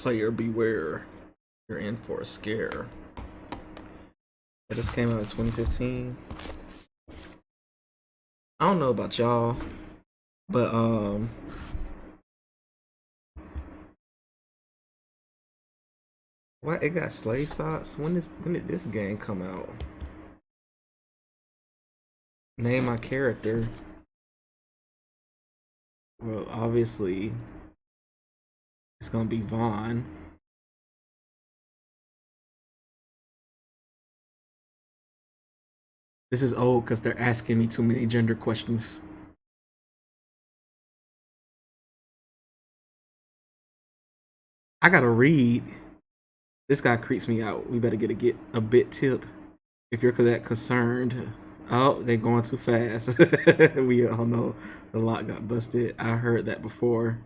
Player beware. You're in for a scare. It just came out in 2015. I don't know about y'all, but what, it got slave socks? When did this game come out? Name my character. Well, obviously it's gonna be Vaughn. This is old because they're asking me too many gender questions. I gotta read. This guy creeps me out. We better get a bit tip if you're that concerned. Oh, they're going too fast. We all know the lock got busted. I heard that before.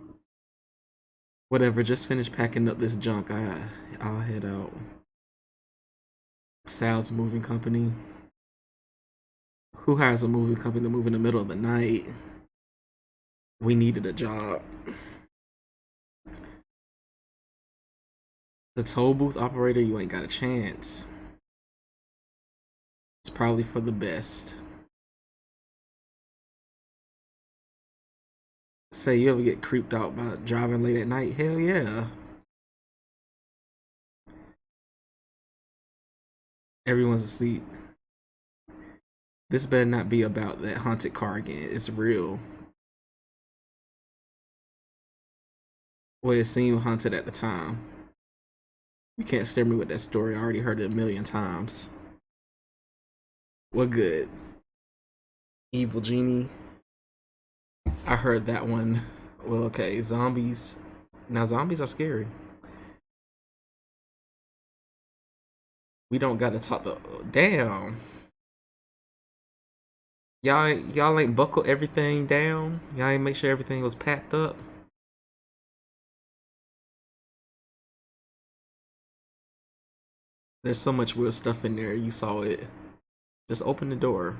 Whatever, just finish packing up this junk. I'll head out. Sal's moving company. Who hires a moving company to move in the middle of the night? We needed a job. The toll booth operator, you ain't got a chance. It's probably for the best. Say, you ever get creeped out by driving late at night? Hell yeah. Everyone's asleep. This better not be about that haunted car again. It's real. Well, it seemed haunted at the time. You can't scare me with that story. I already heard it a million times. What good? Evil Genie. I heard that one. Well, okay. Zombies. Now, zombies are scary. We don't gotta talk the. Damn. Y'all ain't buckle everything down. Y'all ain't make sure everything was packed up. There's so much weird stuff in there. You saw it. Just open the door.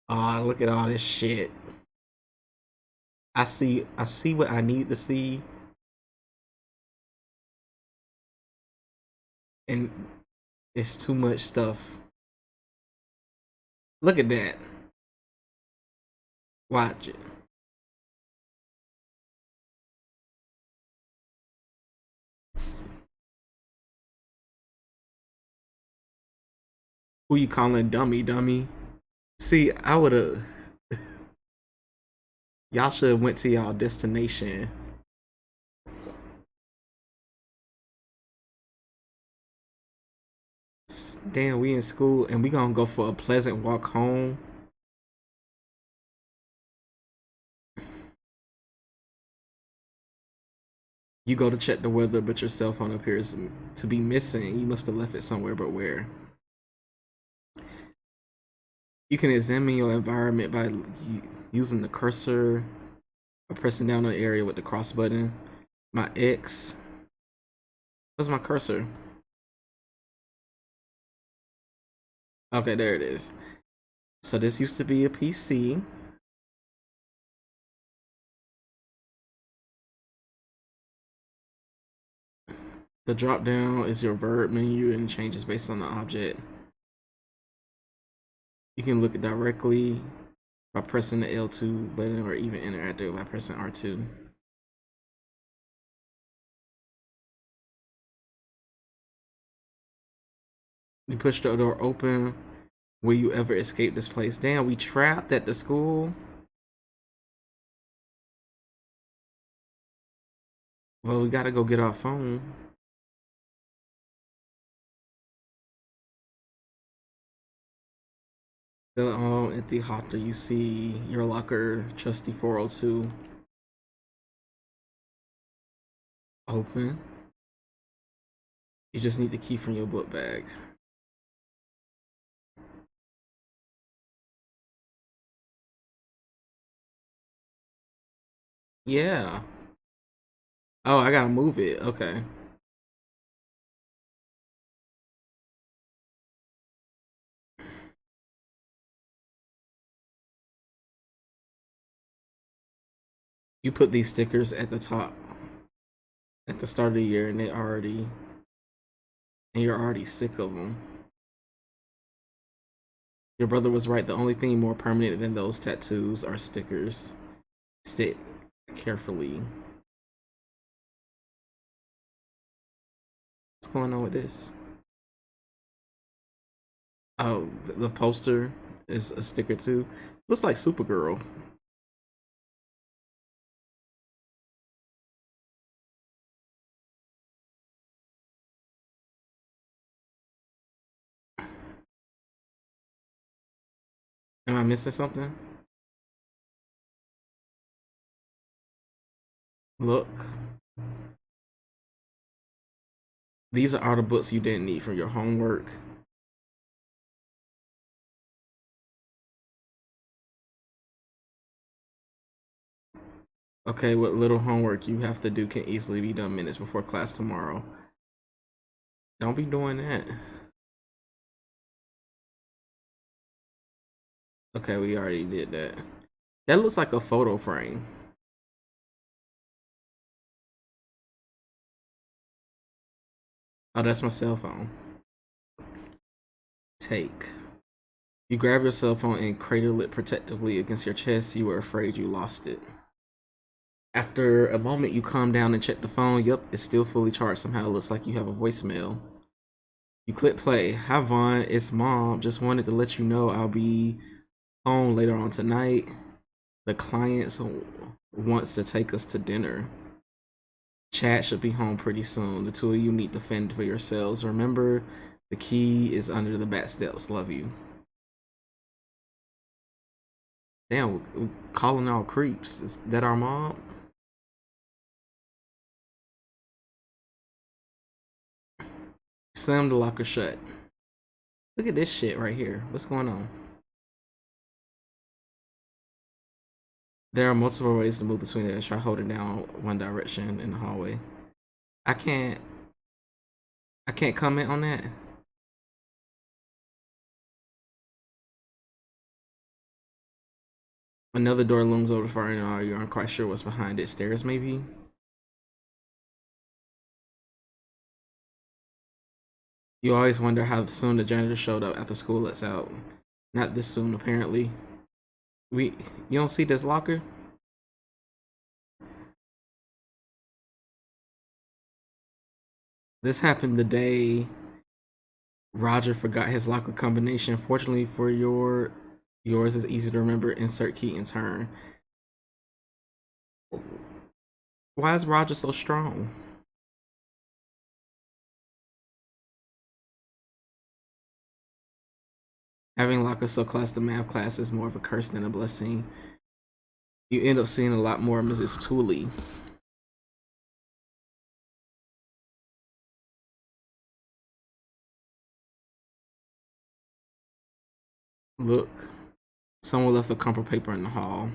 Ah, look at all this shit. I see what I need to see. And it's too much stuff. Look at that. Watch it. Who you calling dummy, dummy? See, I would've. Y'all should have went to y'all destination. Damn, we in school and we gonna go for a pleasant walk home. You go to check the weather, but your cell phone appears to be missing. You must have left it somewhere, but where? You can examine your environment by using the cursor or pressing down on the area with the cross button. My X. Where's my cursor? Okay, there it is. So this used to be a PC. The drop down is your verb menu and changes based on the object. You can look it directly by pressing the L2 button or even interact by pressing R2. You push the door open. Will you ever escape this place? Damn, we trapped at the school. Well, we gotta go get our phone. At the hotter, you see your locker, trusty 402. Open. You just need the key from your book bag. Yeah. Oh, I gotta move it. Okay. You put these stickers at the top at the start of the year, and you're already sick of them. Your brother was right. The only thing more permanent than those tattoos are stickers. Stay carefully. What's going on with this? Oh, the poster is a sticker too. Looks like Supergirl. Am I missing something? Look, these are all the books you didn't need for your homework. Okay, what little homework you have to do can easily be done minutes before class tomorrow. Don't be doing that. Okay, we already did that. That looks like a photo frame. Oh, that's my cell phone. Take. You grab your cell phone and cradle it protectively against your chest. You were afraid you lost it. After a moment, you calm down and check the phone. Yup, it's still fully charged somehow. It looks like you have a voicemail. You click play. Hi, Vaughn. It's Mom. Just wanted to let you know I'll be home later on tonight. The clients wants to take us to dinner. Chad should be home pretty soon. The two of you need to fend for yourselves. Remember, the key is under the back steps. Love you. Damn, we calling all creeps. Is that our mom? Slam the locker shut. Look at this shit right here. What's going on? There are multiple ways to move between it. Try holding down one direction in the hallway. I can't I can't comment on that. Another door looms over far and you aren't quite sure what's behind it. Stairs maybe? You always wonder how soon the janitor showed up after school lets out. Not this soon, apparently. We You don't see this locker? This happened the day Roger forgot his locker combination. Fortunately for yours is easy to remember. Insert key and turn. Why is Roger so strong? Having lockers so close to math class is more of a curse than a blessing. You end up seeing a lot more of Mrs. Tooley. Look, someone left a crumpled paper in the hall.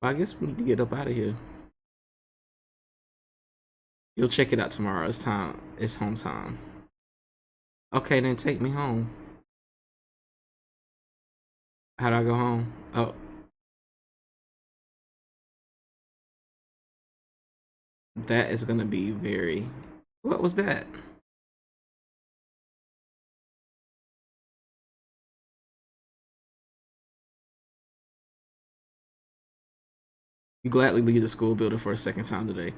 Well, I guess we need to get up out of here. You'll check it out tomorrow. It's time. It's home time. Okay, then take me home. How do I go home? Oh, that is gonna be very. What was that? You gladly leave the school building for a second time today.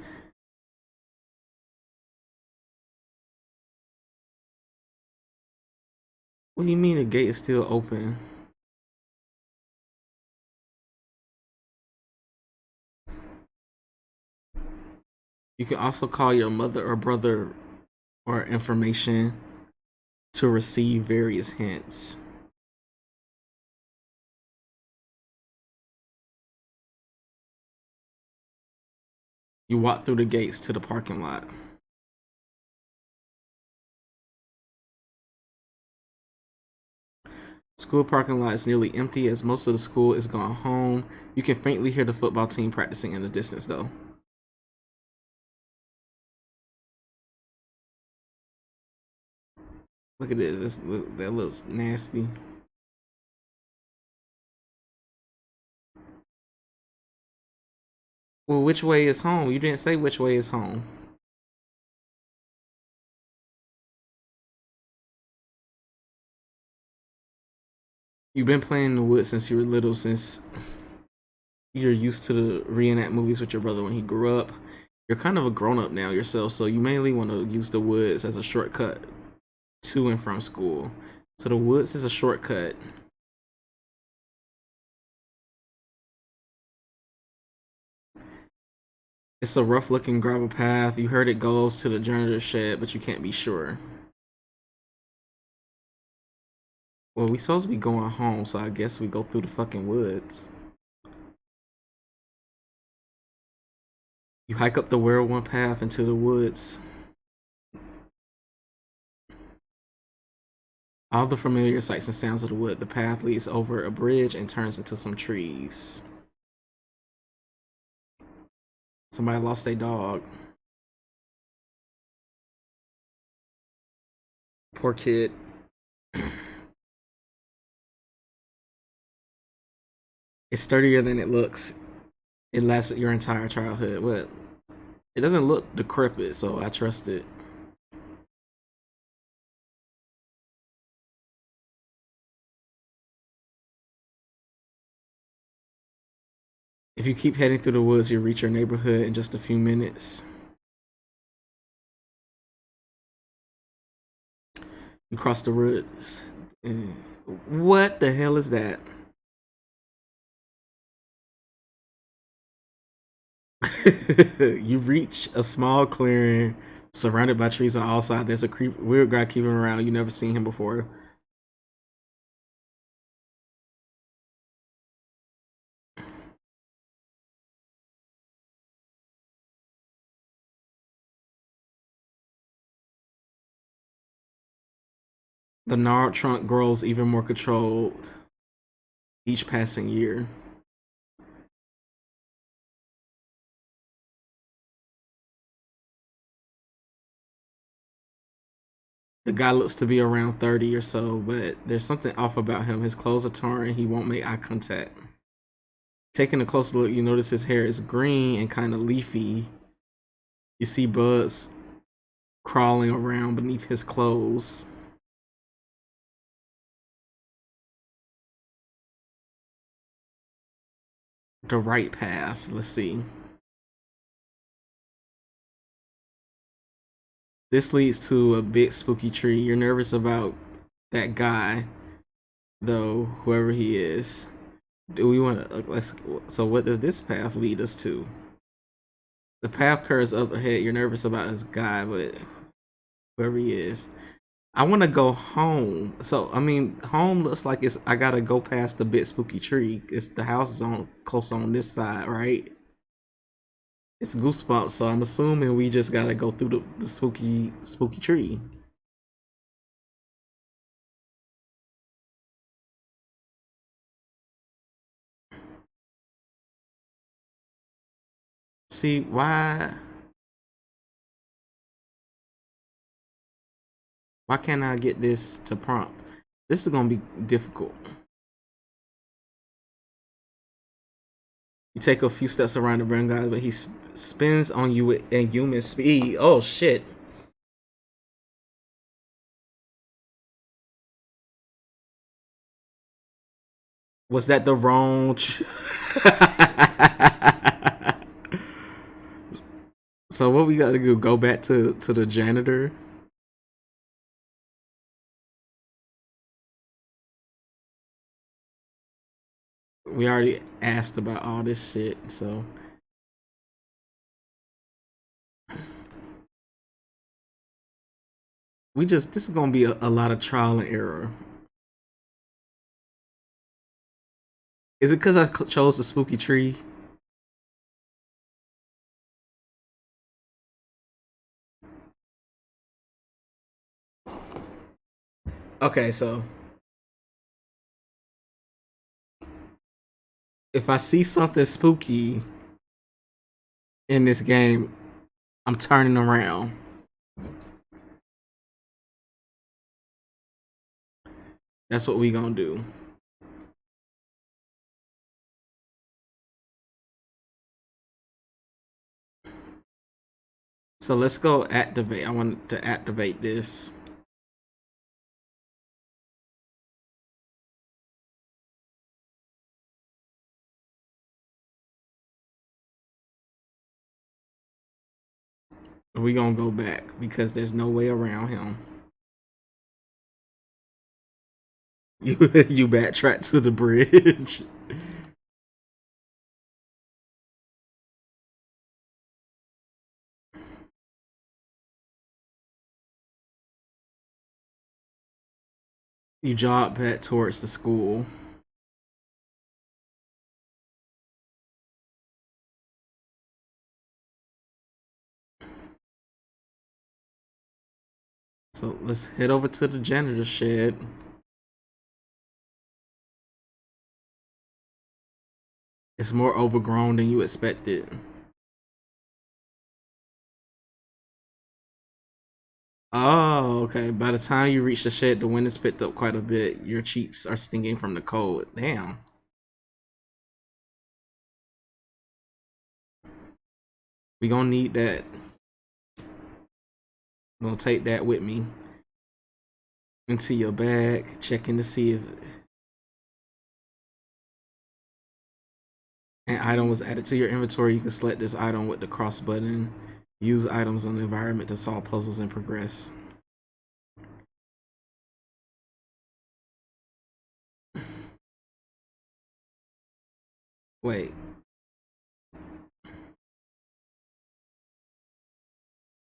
What do you mean the gate is still open? You can also call your mother or brother or information to receive various hints. You walk through the gates to the parking lot. School parking lot is nearly empty as most of the school is gone home. You can faintly hear the football team practicing in the distance though. Look at this. That looks nasty. Well, which way is home? You didn't say which way is home. You've been playing in the woods since you were little, since you're used to the reenact movies with your brother when he grew up. You're kind of a grown up now yourself, so you mainly want to use the woods as a shortcut to and from school. So the woods is a shortcut. It's a rough looking gravel path. You heard it goes to the janitor's shed, but you can't be sure. Well, we supposed to be going home, so I guess we go through the fucking woods. You hike up the whirlwind path into the woods. All the familiar sights and sounds of the wood. The path leads over a bridge and turns into some trees. Somebody lost their dog. Poor kid. It's sturdier than it looks. It lasted your entire childhood. What? It doesn't look decrepit, so I trust it. If you keep heading through the woods, you'll reach your neighborhood in just a few minutes. You cross the woods. What the hell is that? You reach a small clearing surrounded by trees on all sides. There's a weird guy keeping around. You never seen him before. The gnarled trunk grows even more controlled each passing year. The guy looks to be around 30 or so, but there's something off about him. His clothes are torn and he won't make eye contact. Taking a closer look, you notice his hair is green and kind of leafy. You see bugs crawling around beneath his clothes. The right path. Let's see. This leads to a big spooky tree. You're nervous about that guy, though, whoever he is. Do we want to? Let's. So, what does this path lead us to? The path curves up ahead. You're nervous about this guy, but whoever he is. I want to go home. So, I mean, home looks like it's. I gotta go past the big spooky tree. It's the house is on close on this side, right? It's Goosebumps, so I'm assuming we just gotta go through the spooky tree. See why can't I get this to prompt? This is gonna be difficult. You take a few steps around the brown guy, but he spins on you at human speed. Oh shit! Was that the wrong? So what we got to do? Go back to the janitor. We already asked about all this shit, so we just this is gonna be a lot of trial and error. Is it because I chose the spooky tree? Okay, so if I see something spooky in this game, I'm turning around. That's what we gonna do. So let's go activate. I want to activate this. We're gonna go back because there's no way around him. You backtrack to the bridge. You jog back towards the school. So let's head over to the janitor shed. It's more overgrown than you expected. Oh, okay. By the time you reach the shed, the wind has picked up quite a bit. Your cheeks are stinging from the cold. Damn. We gonna need that. I'm gonna take that with me into your bag, checking to see if an item was added to your inventory. You can select this item with the cross button. Use items on the environment to solve puzzles and progress. Wait.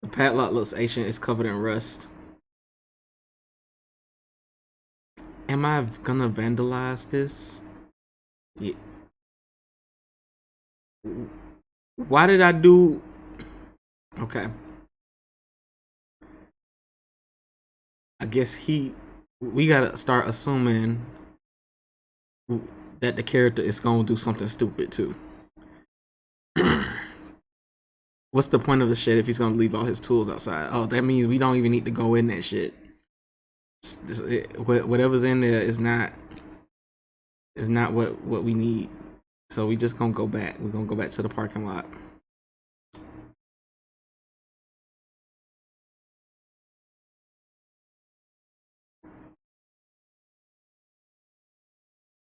The padlock looks ancient. It's covered in rust. Am I gonna vandalize this? Yeah. Why did I do... Okay. I guess we gotta start assuming that the character is gonna do something stupid too. What's the point of the shit if he's gonna leave all his tools outside? Oh, that means we don't even need to go in that shit. Whatever's in there is not what we need. So we just gonna go back. We're gonna go back to the parking lot.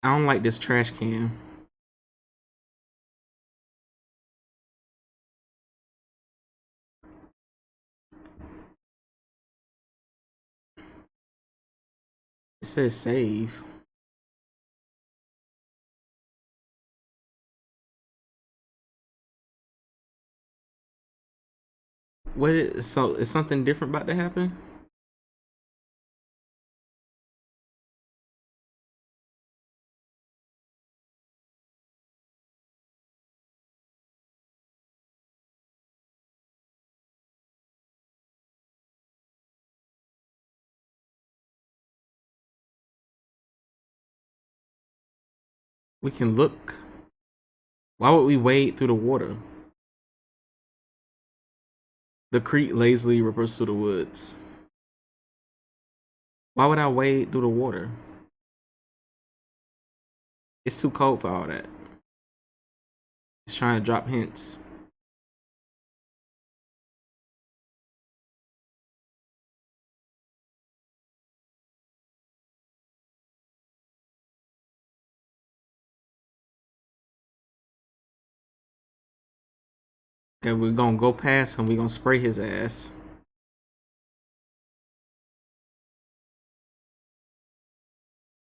I don't like this trash can. It says save. So is something different about to happen? We can look. Why would we wade through the water? The creek lazily ripples through the woods. Why would I wade through the water? It's too cold for all that. It's trying to drop hints. And we're gonna go past him. We're gonna spray his ass.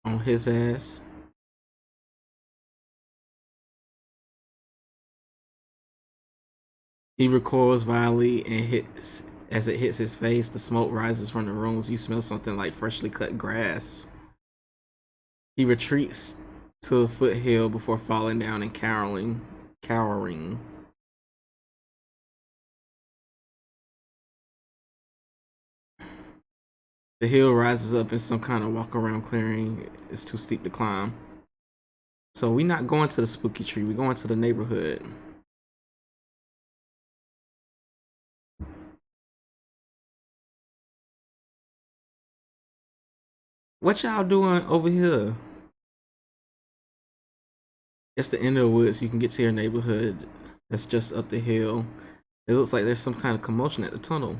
On his ass. He recoils violently and hits. As it hits his face, the smoke rises from the rooms. You smell something like freshly cut grass. He retreats to a foothill before falling down and cowering. The hill rises up in some kind of walk around clearing. It's too steep to climb. So we're not going to the spooky tree. We're going to the neighborhood. What y'all doing over here? It's the end of the woods. You can get to your neighborhood. That's just up the hill. It looks like there's some kind of commotion at the tunnel.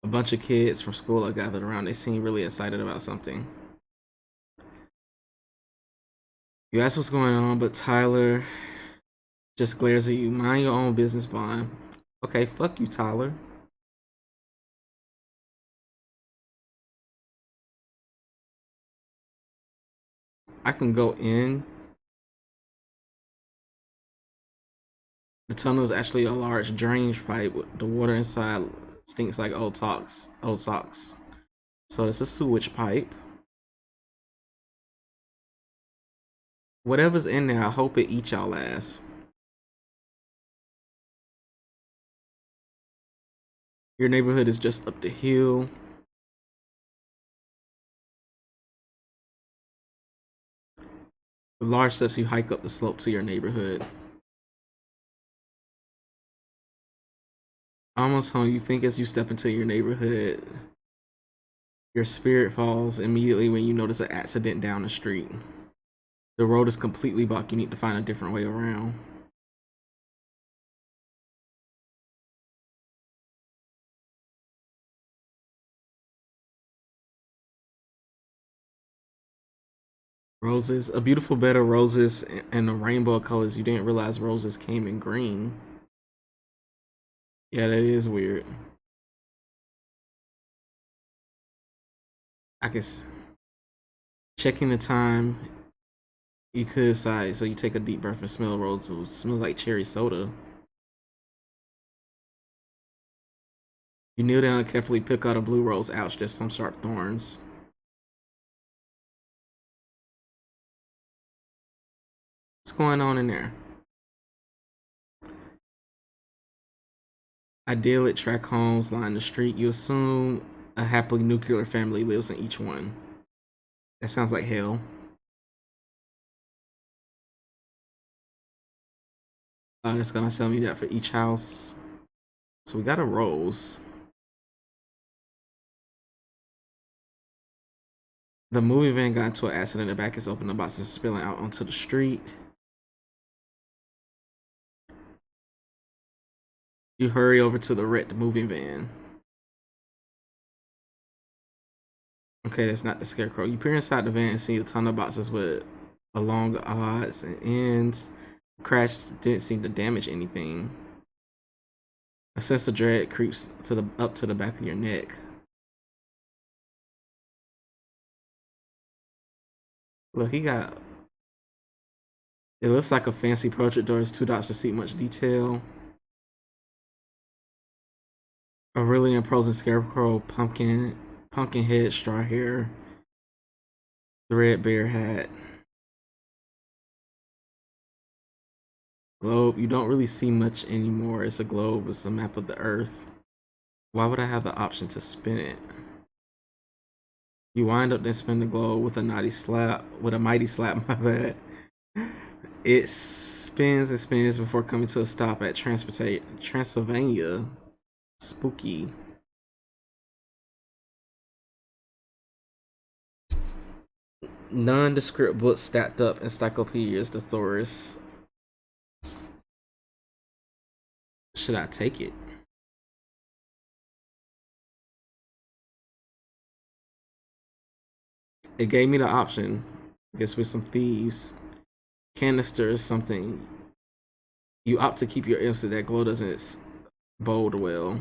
A bunch of kids from school are gathered around. They seem really excited about something. You ask what's going on, but Tyler just glares at you. Mind your own business, Vaughn. Okay, fuck you, Tyler. I can go in. The tunnel is actually a large drainage pipe. The water inside stinks like old socks. So it's a sewage pipe. Whatever's in there, I hope it eats y'all ass. Your neighborhood is just up the hill. With large steps, you hike up the slope to your neighborhood. Almost home, you think as you step into your neighborhood, your spirit falls immediately when you notice an accident down the street. The road is completely blocked. You need to find a different way around. Roses, a beautiful bed of roses and a rainbow of colors. You didn't realize roses came in green. Yeah, that is weird. I guess checking the time, you could decide. So you take a deep breath and smell roses. It smells like cherry soda. You kneel down and carefully pick out a blue rose. Ouch, there's some sharp thorns. What's going on in there? Idyllic tract homes line the street. You assume a happily nuclear family lives in each one. That sounds like hell. It's gonna tell me that for each house. So we got a rose. The moving van got into an accident. The back is open. The box is spilling out onto the street. You hurry over to the wrecked moving van. Okay, that's not the scarecrow. You peer inside the van and see a ton of boxes with along odds and ends. Crash didn't seem to damage anything. A sense of dread creeps up to the back of your neck. Look, he got. It looks like a fancy portrait door. It's 2 dots to see much detail. A really imposing scarecrow, pumpkin head, straw hair, the red bear hat. Globe, you don't really see much anymore. It's a globe, it's a map of the earth. Why would I have the option to spin it? You wind up then spin the globe with a mighty slap, my bad. It spins and spins before coming to a stop at Transylvania. Spooky. Nondescript books stacked up, encyclopedias, thesaurus. Should I take it? It gave me the option. I guess with some thieves. Canister is something. You opt to keep your ears so that glow doesn't bode well.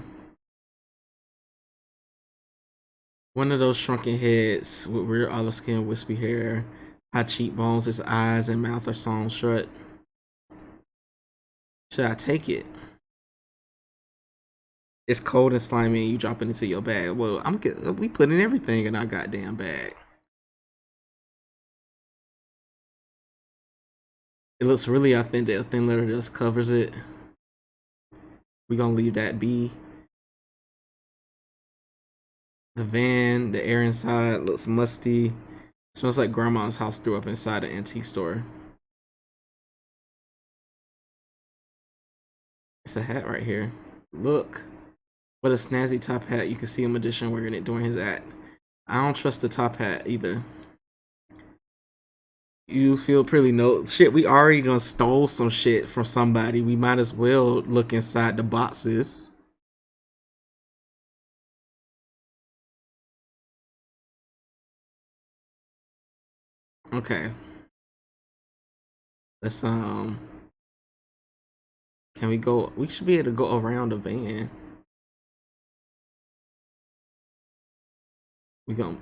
One of those shrunken heads with weird olive skin, wispy hair, high cheekbones, his eyes and mouth are sewn shut. Should I take it? It's cold and slimy and you drop it into your bag. Well, we putting everything in our goddamn bag. It looks really authentic. A thin letter just covers it. We gonna leave that be. The van, the air inside looks musty. It smells like grandma's house threw up inside an antique store. It's a hat right here. Look. What a snazzy top hat. You can see a magician wearing it during his act. I don't trust the top hat either. You feel pretty no shit. We already done stole some shit from somebody. We might as well look inside the boxes. Okay. Let's can we go? We should be able to go around the van. We gonna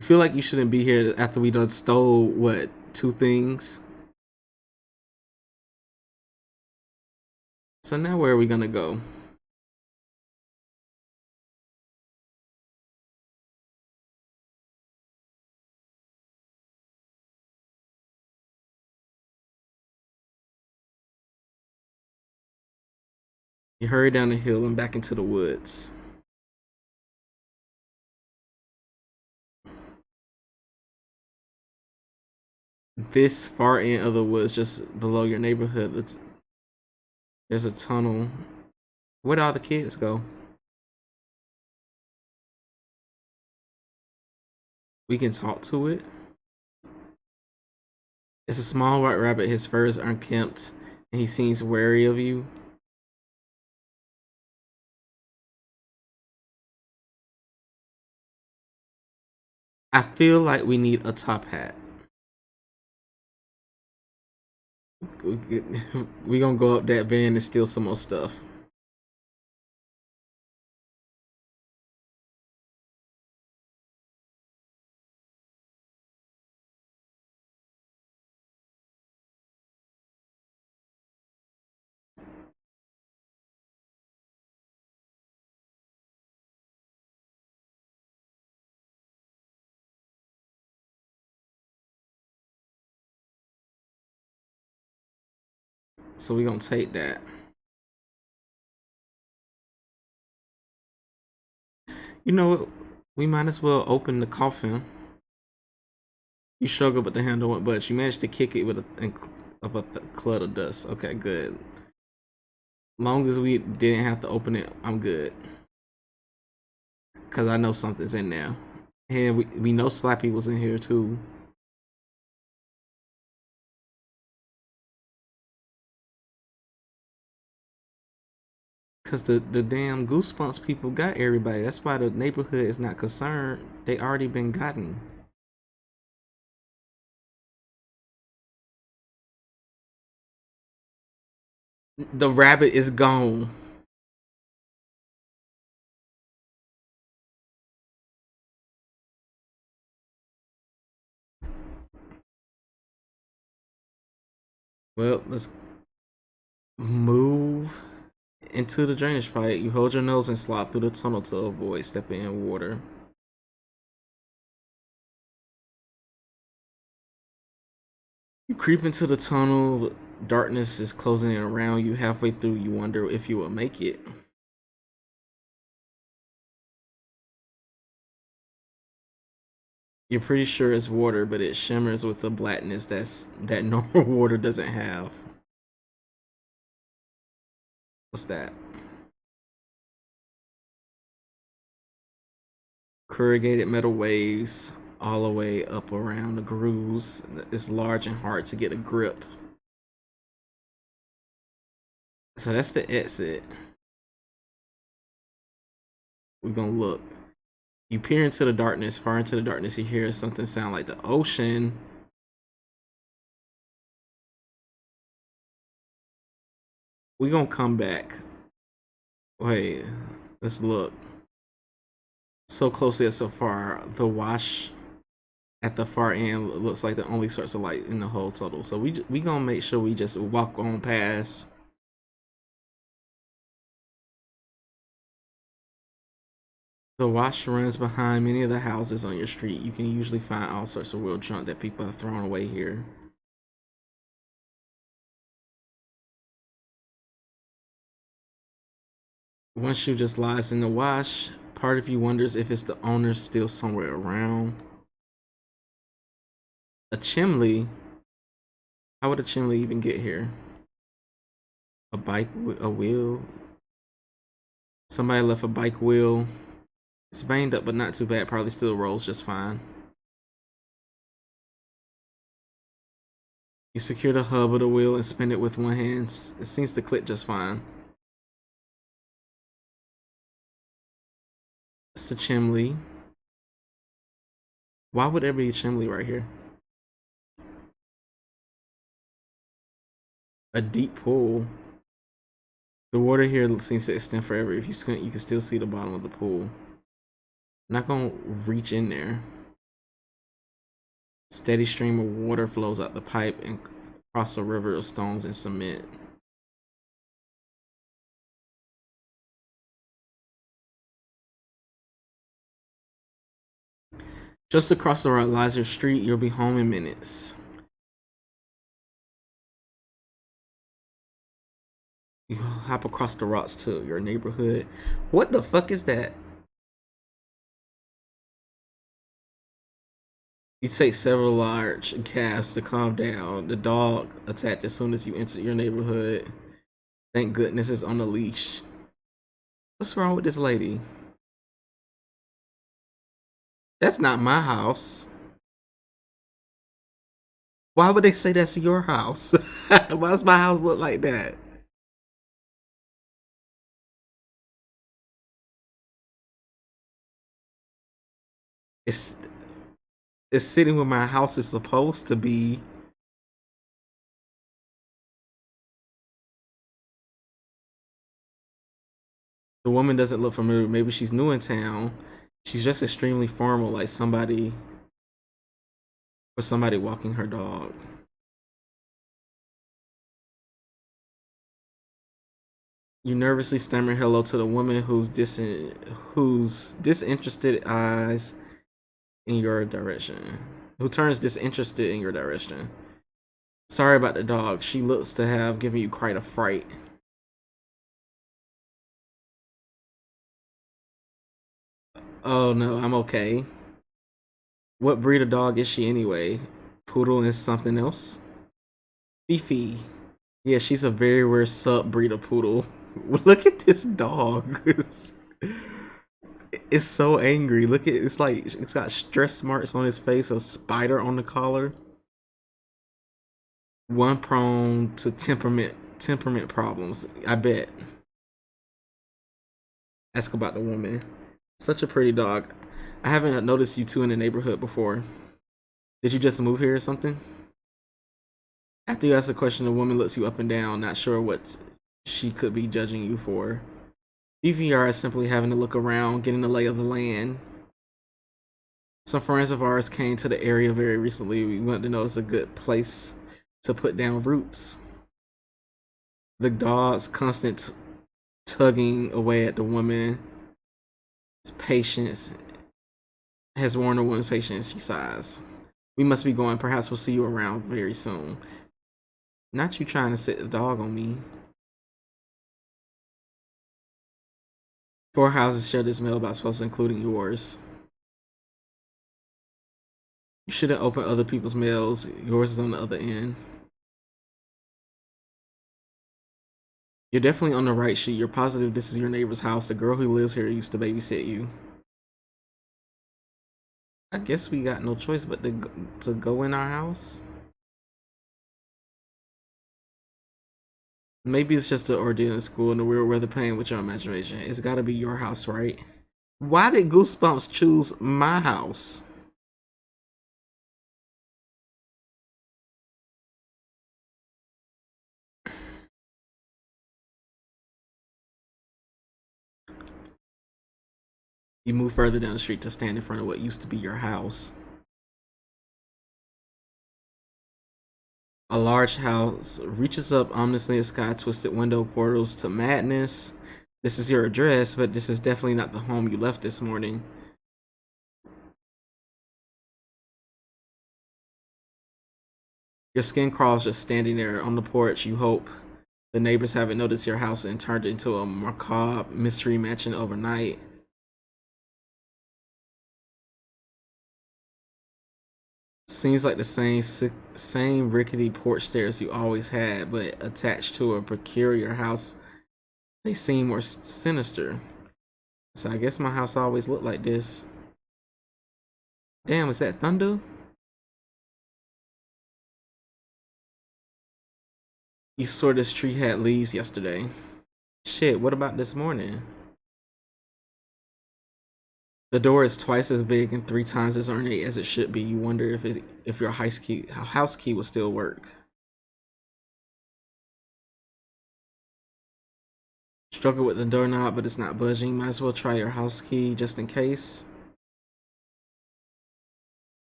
feel like you shouldn't be here after we done stole what, two things. So now where are we gonna go? You hurry down the hill and back into the woods. This far end of the woods, just below your neighborhood, there's a tunnel. Where do all the kids go? We can talk to it. It's a small white rabbit. His fur is unkempt, and he seems wary of you. I feel like we need a top hat. We gonna go up that van and steal some more stuff. So we gonna take that. You know what? We might as well open the coffin. You struggled, but the handle went but you managed to kick it with a cloud of dust. Okay, good. Long as we didn't have to open it, I'm good. Cause I know something's in there. And we know Slappy was in here too. Cause the damn Goosebumps people got everybody. That's why the neighborhood is not concerned. They already been gotten. The rabbit is gone. Well, let's move into the drainage pipe. You hold your nose and slide through the tunnel to avoid stepping in water. You creep into the tunnel. Darkness is closing in around you. Halfway through, you wonder if you will make it. You're pretty sure it's water, but it shimmers with a blackness that normal water doesn't have. What's that? Corrugated metal waves all the way up around the grooves. It's large and hard to get a grip. So that's the exit. We're gonna look. You peer into the darkness. Far into the darkness, you hear something sound like the ocean. We're gonna come back. Wait, let's look. So close yet so far. The wash at the far end looks like the only source of light in the whole total. So we gonna make sure we just walk on past. The wash runs behind many of the houses on your street. You can usually find all sorts of real junk that people have thrown away here. One shoe just lies in the wash. Part of you wonders if it's the owner still somewhere around. A chimney? How would a chimney even get here? A bike, a wheel? Somebody left a bike wheel. It's banged up, but not too bad. Probably still rolls just fine. You secure the hub of the wheel and spin it with one hand. It seems to click just fine. It's the chimney. Why would there be a chimney right here? A deep pool. The water here seems to extend forever. If you squint, you can still see the bottom of the pool. I'm not gonna reach in there. Steady stream of water flows out the pipe and across a river of stones and cement. Just across the road lies your street. You'll be home in minutes. You hop across the rocks to your neighborhood. What the fuck is that? You take several large gasps to calm down. The dog attacked as soon as you enter your neighborhood. Thank goodness it's on a leash. What's wrong with this lady? That's not my house. Why would they say that's your house? Why does my house look like that? It's it's sitting where my house is supposed to be. The woman doesn't look familiar. Maybe she's new in town. She's just extremely formal, like somebody walking her dog. You nervously stammer hello to the woman whose disinterested eyes in your direction. Who turns disinterested in your direction. Sorry about the dog. She looks to have given you quite a fright. Oh no, I'm okay. What breed of dog is she anyway? Poodle is something else? Fifi. Yeah, she's a very rare sub breed of poodle. Look at this dog. It's so angry. Look at it's like it's got stress marks on his face, a spider on the collar. One prone to temperament problems. I bet. Ask about the woman. Such a pretty dog. I haven't noticed you two in the neighborhood before. Did you just move here or something? After you ask the question, the woman looks you up and down, not sure what she could be judging you for. BVR is simply having to look around, getting the lay of the land. Some friends of ours came to the area very recently. We want to know it's a good place to put down roots. The dog's constant tugging away at the woman's patience has worn the woman's patience. She sighs. We must be going. Perhaps we'll see you around very soon. Not you trying to sit the dog on me. 4 houses share this mailbox post, including yours. You shouldn't open other people's mails. Yours is on the other end. You're definitely on the right sheet. You're positive this is your neighbor's house. The girl who lives here used to babysit you. I guess we got no choice but to go in our house. Maybe it's just an ordeal in school and we're weather playing with your imagination. It's gotta be your house, right? Why did Goosebumps choose my house? You move further down the street to stand in front of what used to be your house. A large house reaches up ominously in sky, twisted window portals to madness. This is your address, but this is definitely not the home you left this morning. Your skin crawls just standing there on the porch. You hope the neighbors haven't noticed your house and turned it into a macabre mystery mansion overnight. Seems like the same rickety porch stairs you always had, but attached to a peculiar house. They seem more sinister. So I guess my house always looked like this. Damn, is that thunder? You swore this tree had leaves yesterday. Shit, what about this morning? The door is twice as big and 3 times as ornate as it should be. You wonder if your house key will still work. Struggle with the doorknob, but it's not budging. Might as well try your house key just in case.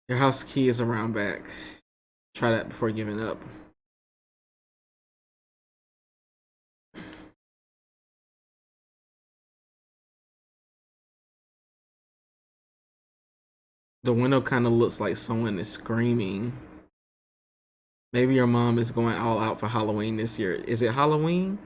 Your house key is around back. Try that before giving up. The window kind of looks like someone is screaming. Maybe your mom is going all out for Halloween this year. Is it Halloween?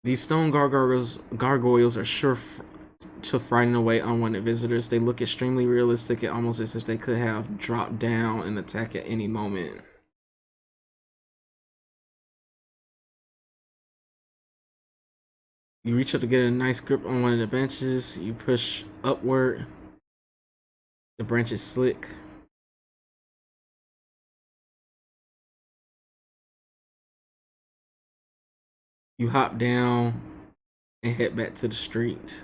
These stone gargoyles are sure to frighten away unwanted visitors. They look extremely realistic, almost as if they could have dropped down and attack at any moment. You reach up to get a nice grip on one of the benches. You push upward. The branch is slick. You hop down and head back to the street.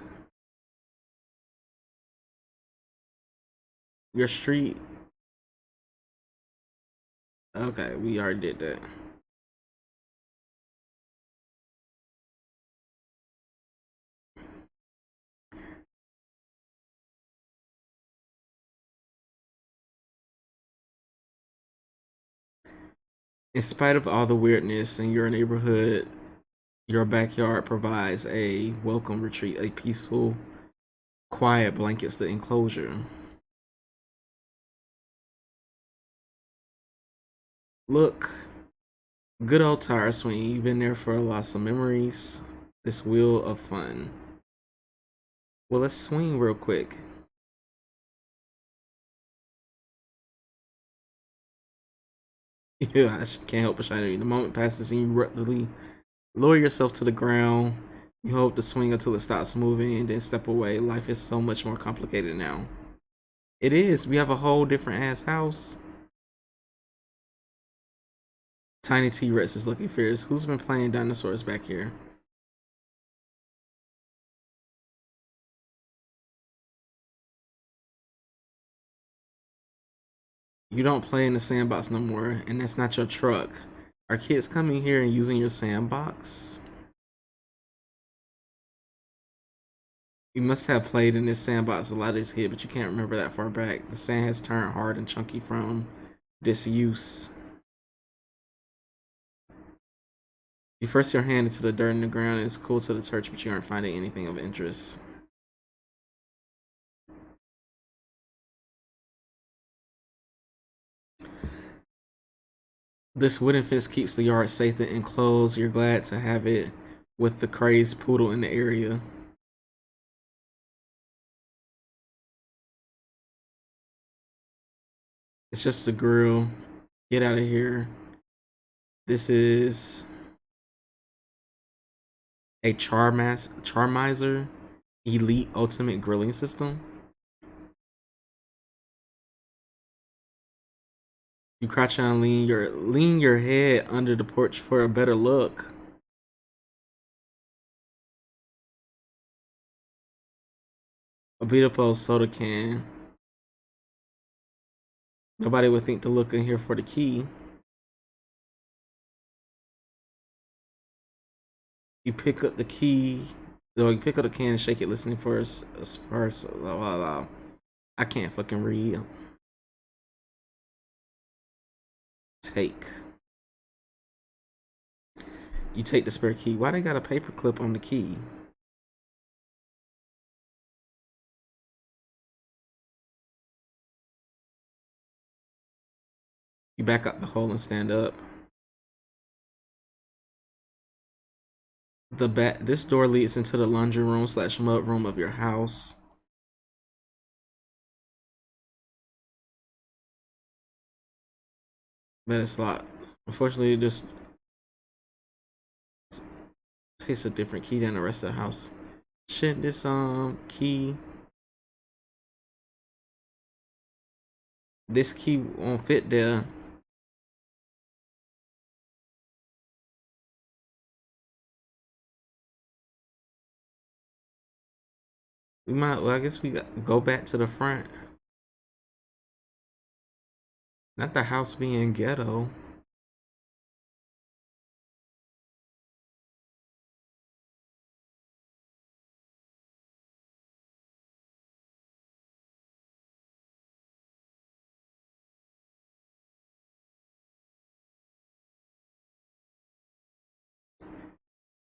Your street. Okay, we already did that. In spite of all the weirdness in your neighborhood, your backyard provides a welcome retreat, a peaceful, quiet blankets the enclosure. Look, good old tire swing. You've been there for lots of memories. This wheel of fun. Well, let's swing real quick. Yeah, I can't help but shine at you. The moment passes and you rapidly lower yourself to the ground. You hope to swing until it stops moving and then step away. Life is so much more complicated now. It is. We have a whole different ass house. Tiny T-Rex is looking fierce. Who's been playing dinosaurs back here? You don't play in the sandbox no more, and that's not your truck. Are kids coming here and using your sandbox? You must have played in this sandbox a lot as a kid, but you can't remember that far back. The sand has turned hard and chunky from disuse. You first your hand into the dirt in the ground, and it's cool to the touch, but you aren't finding anything of interest. This wooden fence keeps the yard safe and enclosed. You're glad to have it with the crazed poodle in the area. It's just a grill. Get out of here. This is a Charmizer Elite Ultimate Grilling System. You crouch down, lean your head under the porch for a better look. A beautiful soda can. Nobody would think to look in here for the key. You pick up the key. So you pick up the can and shake it, listening for a sparse. I can't fucking read. Take. You take the spare key. Why they got a paper clip on the key? You back up the hole and stand up. This door leads into the laundry room / mud room of your house. But it's locked. Unfortunately, just It's a different key than the rest of the house. Shit, this key. This key won't fit there. We might. Well, I guess we got go back to the front. Not the house being ghetto.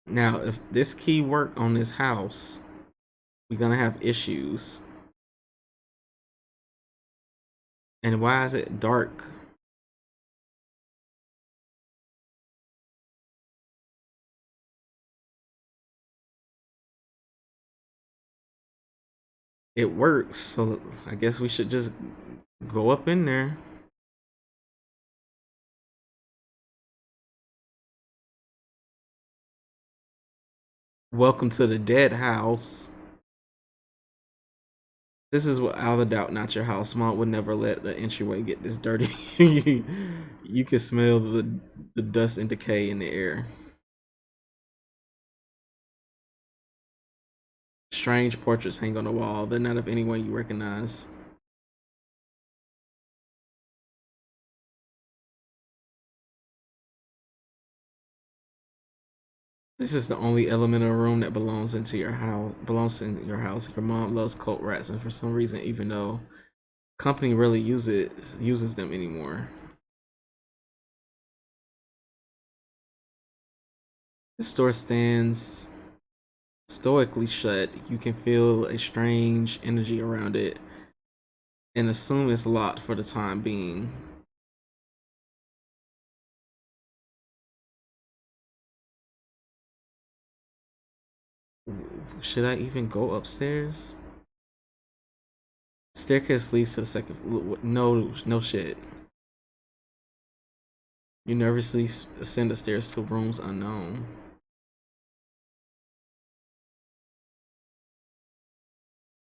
Now, if this key work on this house, we're gonna have issues. And why is it dark? It works, so I guess we should just go up in there. Welcome to the dead house. This is without a doubt not your house. Mom would never let the entryway get this dirty. You can smell the dust and decay in the air. Strange portraits hang on the wall. They're not of anyone you recognize. This is the only element of a room that belongs into your house. Belongs in your house. Your mom loves cult rats, and for some reason, even though company really uses them anymore. This door stands stoically shut. You can feel a strange energy around it, and assume it's locked for the time being. Should I even go upstairs? Staircase leads to the second floor. No shit. You nervously ascend the stairs to rooms unknown.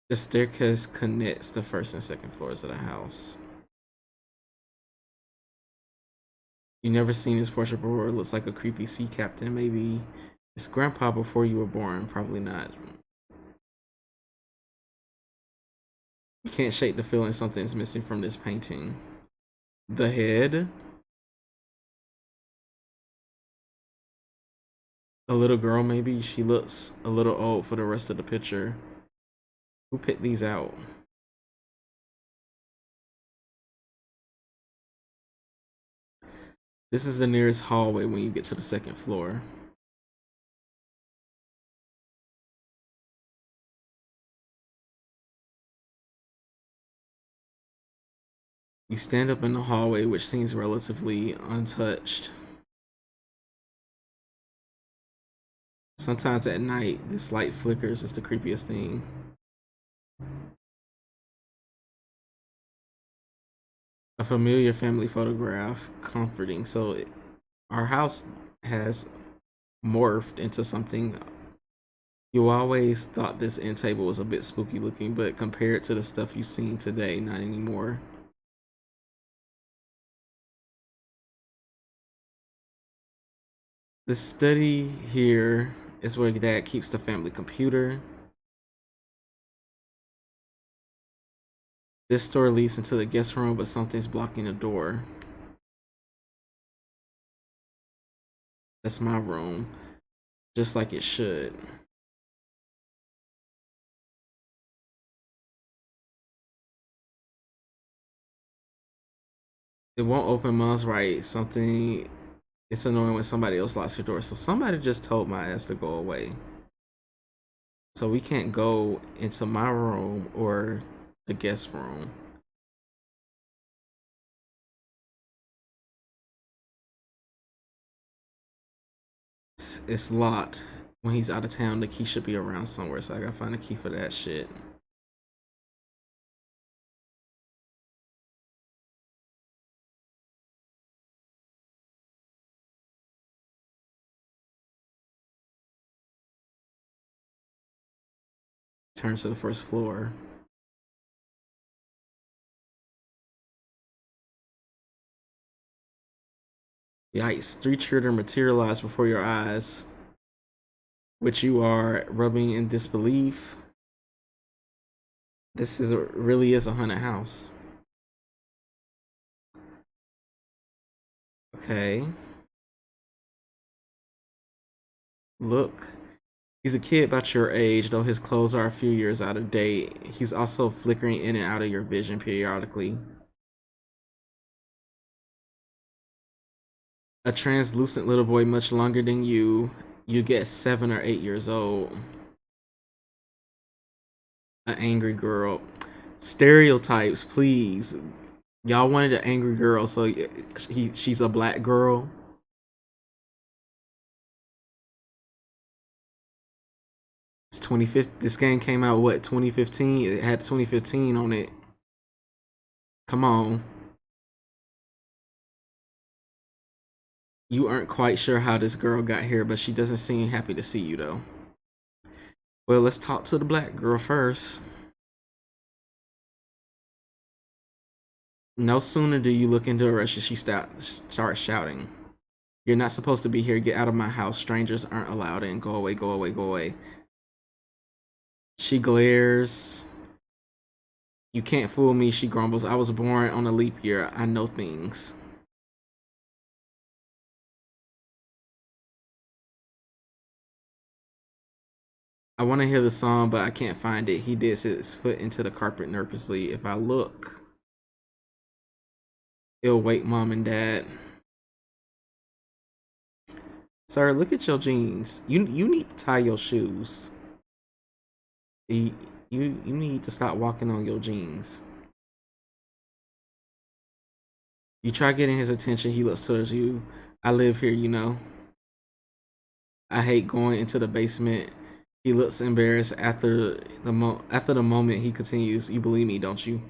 The staircase connects the first and second floors of the house. You never seen his portrait before. It looks like a creepy sea captain. Maybe it's grandpa before you were born. Probably not. You can't shake the feeling something's missing from this painting. The head. A little girl, maybe. She looks a little old for the rest of the picture. Who picked these out? This is the nearest hallway when you get to the second floor. You stand up in the hallway, which seems relatively untouched. Sometimes at night, this light flickers. It's the creepiest thing. A familiar family photograph, comforting. So our house has morphed into something. You always thought this end table was a bit spooky looking, but compared to the stuff you've seen today, not anymore. The study here is where Dad keeps the family computer. This door leads into the guest room, but something's blocking the door. That's my room, just like it should. It won't open. Mom's right. Something. It's annoying when somebody else locks your door. So somebody just told my ass to go away. So we can't go into my room or the guest room. It's locked. When he's out of town, the key should be around somewhere. So I gotta find a key for that shit. turns to the first floor. Yikes. 3 children materialize before your eyes, which you are rubbing in disbelief. This really is a haunted house. Okay. Look. He's a kid about your age, though his clothes are a few years out of date. He's also flickering in and out of your vision periodically. A translucent little boy much longer than you. You get 7 or 8 years old. An angry girl. Stereotypes, please. Y'all wanted an angry girl, so she's a black girl. It's 2015. This game came out what, 2015? It had 2015 on it. Come on. You aren't quite sure how this girl got here, but she doesn't seem happy to see you though. Well, let's talk to the black girl first. No sooner do you look into her as she starts shouting. You're not supposed to be here. Get out of my house. Strangers aren't allowed in. Go away, go away, go away. She glares. You can't fool me, she grumbles. I was born on a leap year. I know things. I want to hear the song, but I can't find it. He digs his foot into the carpet nervously. If I look, it'll wake mom and dad. Sir, look at your jeans. You need to tie your shoes. You need to stop walking on your jeans. You try getting his attention. He looks towards you. I live here, you know. I hate going into the basement. He looks embarrassed after the moment. He continues. You believe me, don't you?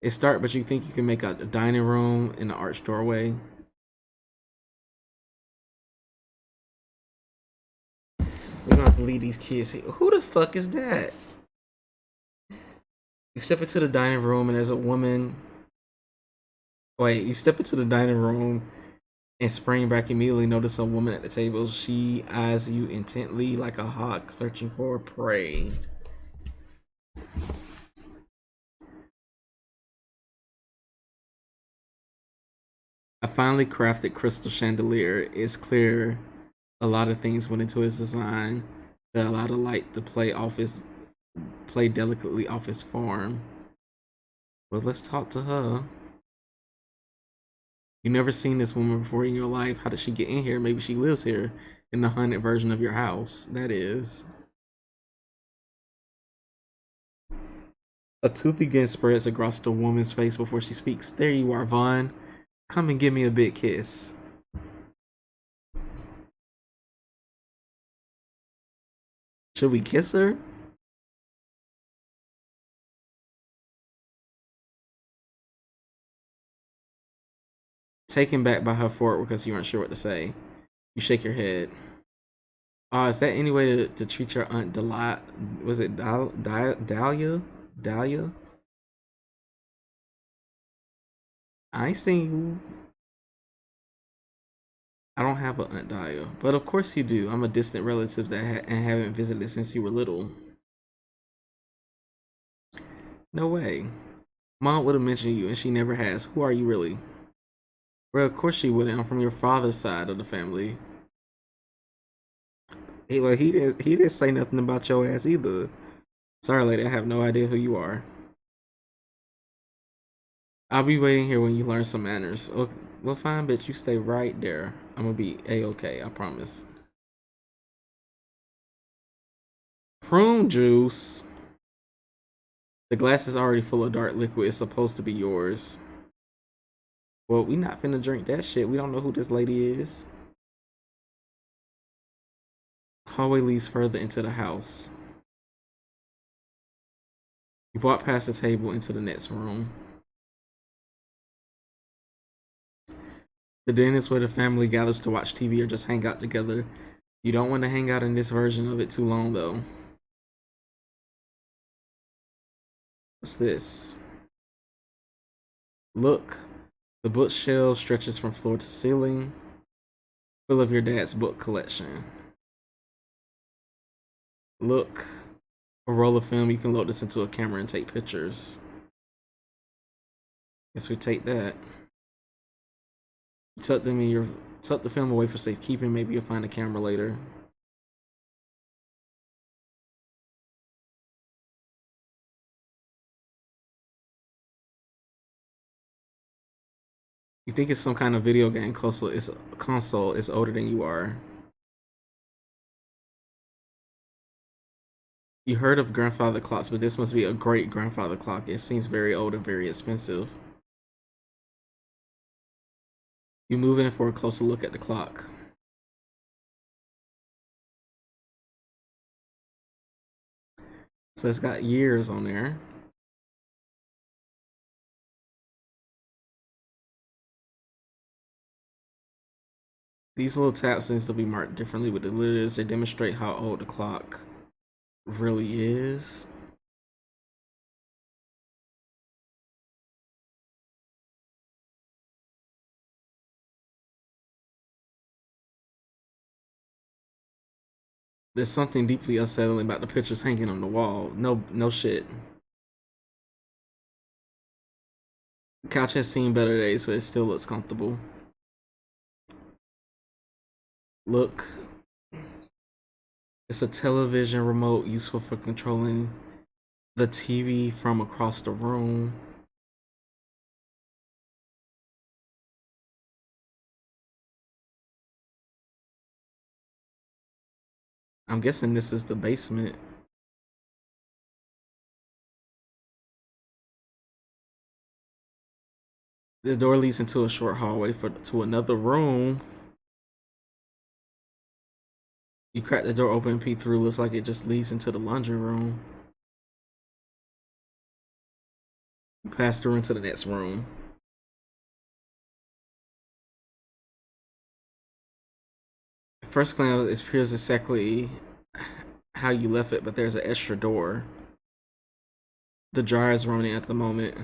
It's dark, but you think you can make a dining room in the arched doorway. We're gonna have to leave these kids here. Who the fuck is that? You step into the dining room and there's a woman. Wait, you step into the dining room and spring back immediately. Notice a woman at the table. She eyes you intently like a hawk searching for prey. A finely crafted crystal chandelier. It's clear a lot of things went into its design that allowed the light to play delicately off its form. But let's talk to her. You never seen this woman before in your life. How did she get in here? Maybe she lives here in the haunted version of your house. That is. A toothy grin spreads across the woman's face before she speaks. There you are, Vaughn. Come and give me a big kiss. Should we kiss her? Taken back by her forward because you aren't sure what to say. You shake your head. Is that any way to treat your aunt Dahlia? Was it Dahlia? Dahlia? I ain't seen you. I don't have an aunt Dahlia, but of course you do. I'm a distant relative that and haven't visited since you were little. No way. Mom would have mentioned you, and she never has. Who are you really? Well, of course she wouldn't. I'm from your father's side of the family. He didn't say nothing about your ass either. Sorry, lady. I have no idea who you are. I'll be waiting here when you learn some manners. Okay, well, fine, bitch. You stay right there. I'm gonna be a-okay. I promise. Prune juice. The glass is already full of dark liquid. It's supposed to be yours. Well, we not finna drink that shit. We don't know who this lady is. Hallway leads further into the house. You walk past the table into the next room. The den is where the family gathers to watch TV or just hang out together. You don't want to hang out in this version of it too long, though. What's this? Look, the bookshelf stretches from floor to ceiling, full of your dad's book collection. Look, a roll of film. You can load this into a camera and take pictures. Guess we take that. Tuck them in your tuck the film away for safekeeping. Maybe you'll find a camera later. You think it's some kind of video game console? It's a console. It's older than you are. You heard of grandfather clocks, but this must be a great grandfather clock. It seems very old and very expensive. You move in for a closer look at the clock. So it's got years on there. These little tabs need to be marked differently with the letters. They demonstrate how old the clock really is. There's something deeply unsettling about the pictures hanging on the wall. No shit. The couch has seen better days, but it still looks comfortable. Look, it's a television remote useful for controlling the TV from across the room. I'm guessing this is the basement. The door leads into a short hallway to another room. You crack the door open and peek through. Looks like it just leads into the laundry room. You pass through into the next room. At first glance, it appears exactly how you left it, but there's an extra door. The dryer is running at the moment.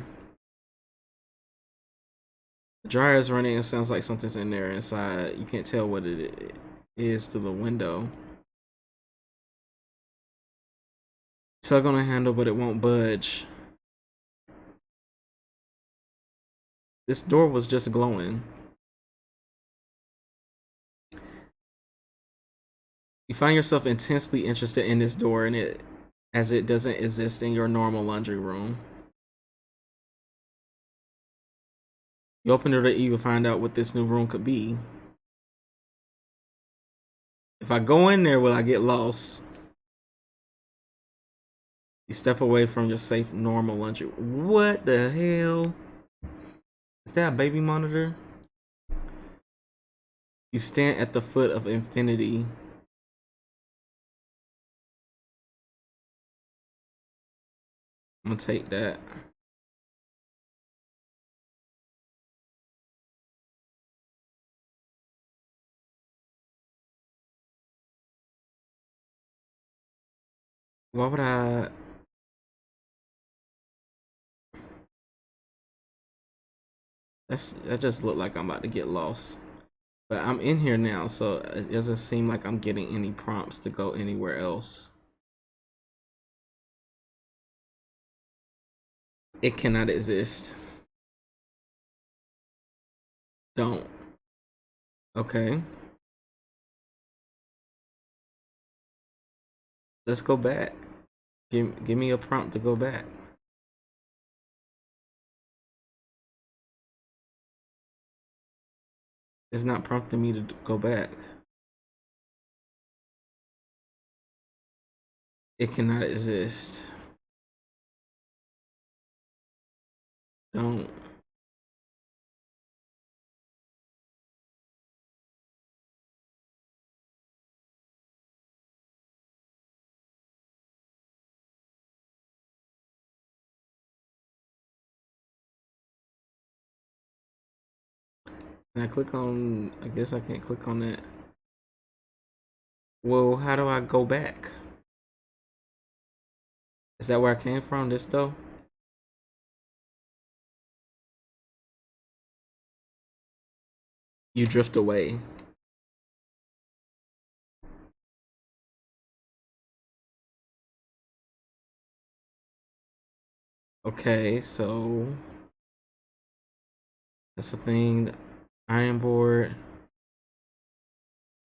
The dryer is running. It sounds like something's in there inside. You can't tell what it is through the window. Tug on the handle, but it won't budge. This door was just glowing. You find yourself intensely interested in this door, and it as it doesn't exist in your normal laundry room. You open it to you find out what this new room could be. If I go in there, will I get lost? You step away from your safe, normal laundry. What the hell? Is that a baby monitor? You stand at the foot of infinity. I'm gonna take that. Why would I? That just looked like I'm about to get lost. But I'm in here now, so it doesn't seem like I'm getting any prompts to go anywhere else. It cannot exist. Don't. Okay. Let's go back. Give me a prompt to go back. It's not prompting me to go back. It cannot exist. Don't. Can I click on? I guess I can't click on that. Well, how do I go back? Is that where I came from? This though? You drift away. Okay, so that's the thing. Iron board.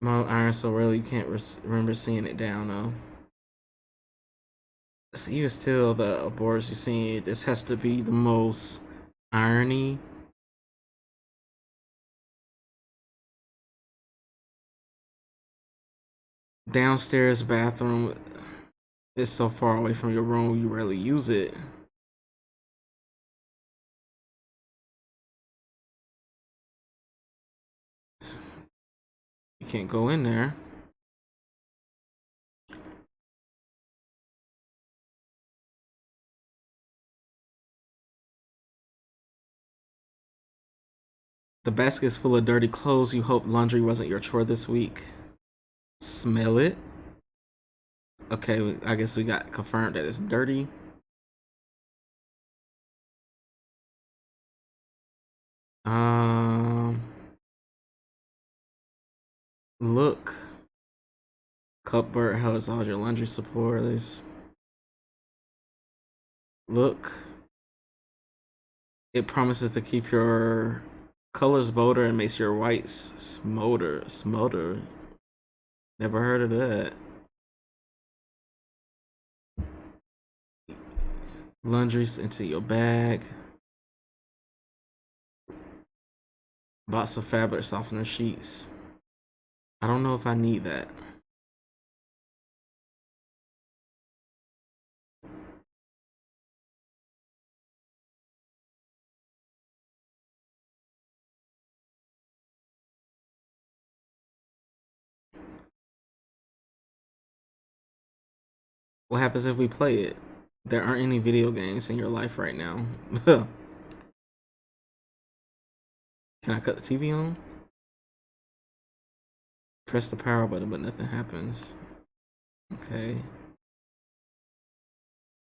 Mount iron so rarely you can't remember seeing it down though. So even still, the boards you're seeing, this has to be the most irony. Downstairs bathroom is so far away from your room you rarely use it. You can't go in there. The basket is full of dirty clothes. You hope laundry wasn't your chore this week. Smell it. Okay, I guess we got confirmed that it's dirty. Um, look. Cupboard has all your laundry supplies. Look. It promises to keep your colors bolder and makes your whites smolder. Smolder. Never heard of that. Laundries into your bag. Box of fabric softener sheets. I don't know if I need that. What happens if we play it? There aren't any video games in your life right now. Can I cut the TV on? Press the power button, but nothing happens. Okay.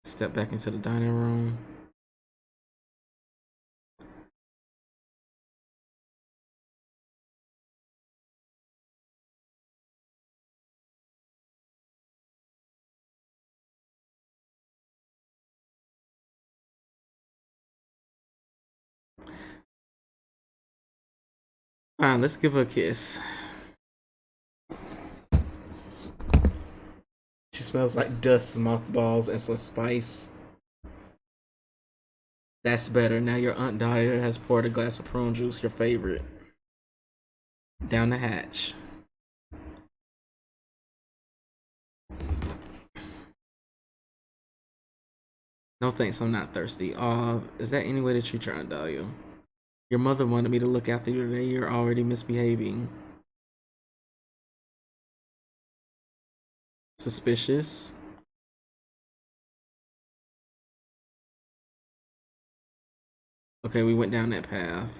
Step back into the dining room. Fine, let's give her a kiss. She smells like dust, mothballs, and some spice. That's better. Now your Aunt Dyer has poured a glass of prune juice, your favorite, down the hatch. No thanks, I'm not thirsty. Is that any way to treat your Aunt Dahlia? Your mother wanted me to look after you today. You're already misbehaving. Suspicious. Okay, we went down that path.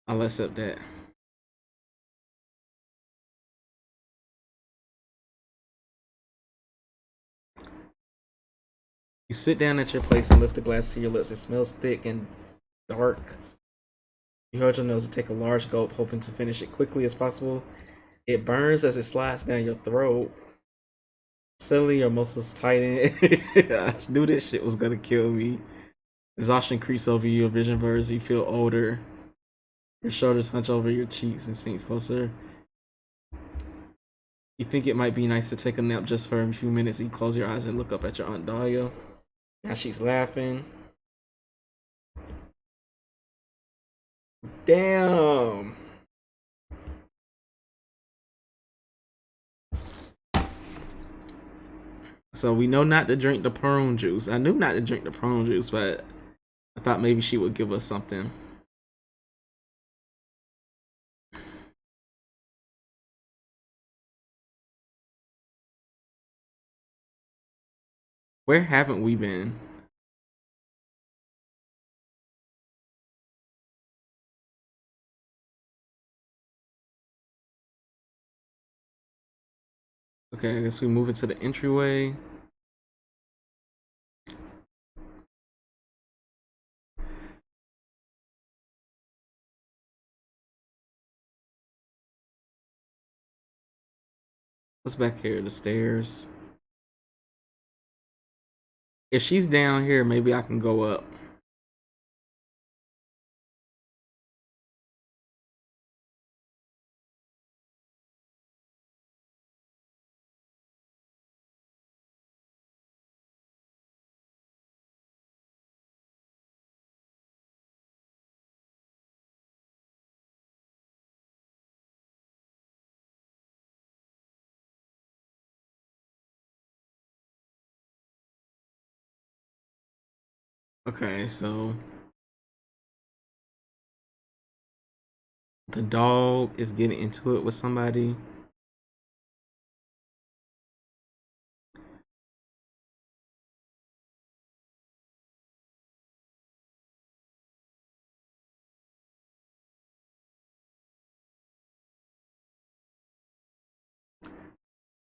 I'll accept that. You sit down at your place and lift the glass to your lips. It smells thick and dark. You hold your nose and take a large gulp, hoping to finish it quickly as possible. It burns as it slides down your throat. Suddenly, your muscles tighten. I knew this shit was gonna kill me. Exhaustion creeps over you. Your vision blurs. You feel older. Your shoulders hunch over your cheeks and sink closer. You think it might be nice to take a nap just for a few minutes. You close your eyes and look up at your Aunt Dahlia. Now she's laughing. Damn. So we know not to drink the prune juice. I knew not to drink the prune juice, but I thought maybe she would give us something. Where haven't we been? Okay, I guess we move into the entryway. What's back here? The stairs. If she's down here, maybe I can go up. Okay, so the dog is getting into it with somebody.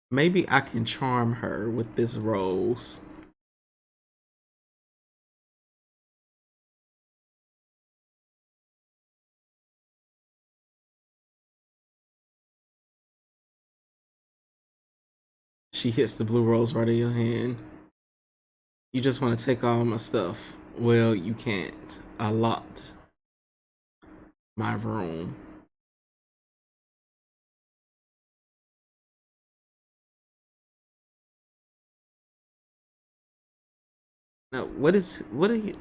Maybe I can charm her with this rose. She hits the blue rose right in your hand. You just want to take all my stuff. Well, you can't. I locked my room. Now, what are you?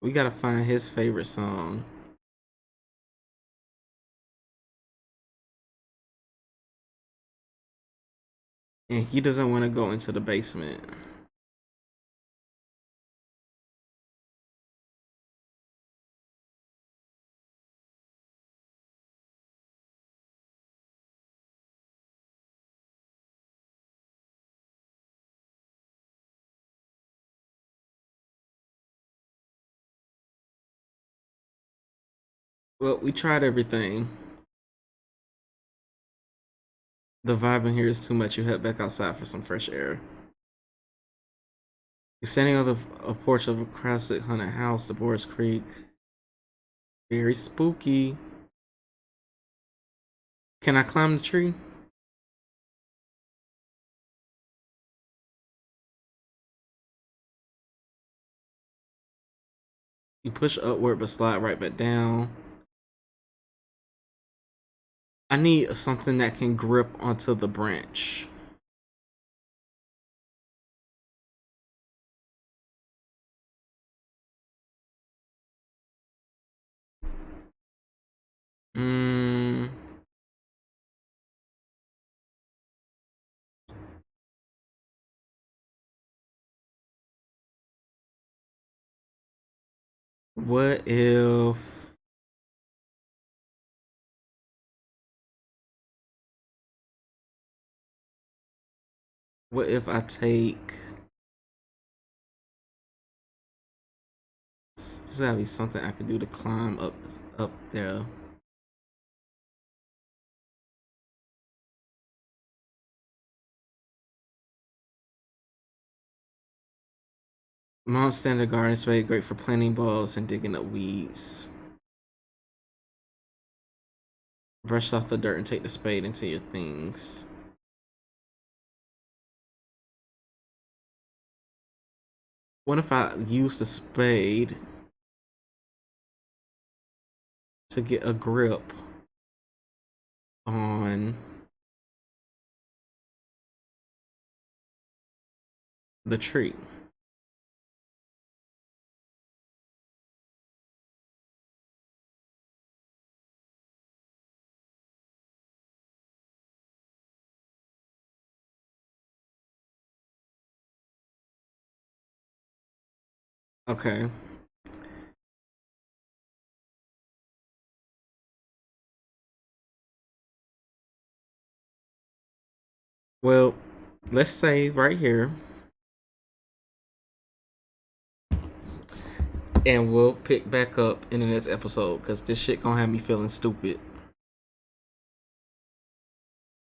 We gotta find his favorite song. And he doesn't want to go into the basement. Well, we tried everything. The vibe in here is too much. You head back outside for some fresh air. You're standing on a porch of a classic haunted house, the Boris Creek. Very spooky. Can I climb the tree? You push upward but slide right back down. I need something that can grip onto the branch. Mm, what if I take, this gotta be something I could do to climb up there. Mom's standard garden spade, great for planting bulbs and digging up weeds. Brush off the dirt and take the spade into your things. What if I use the spade to get a grip on the tree? Okay. Well, let's save right here. And we'll pick back up in the next episode because this shit gonna have me feeling stupid.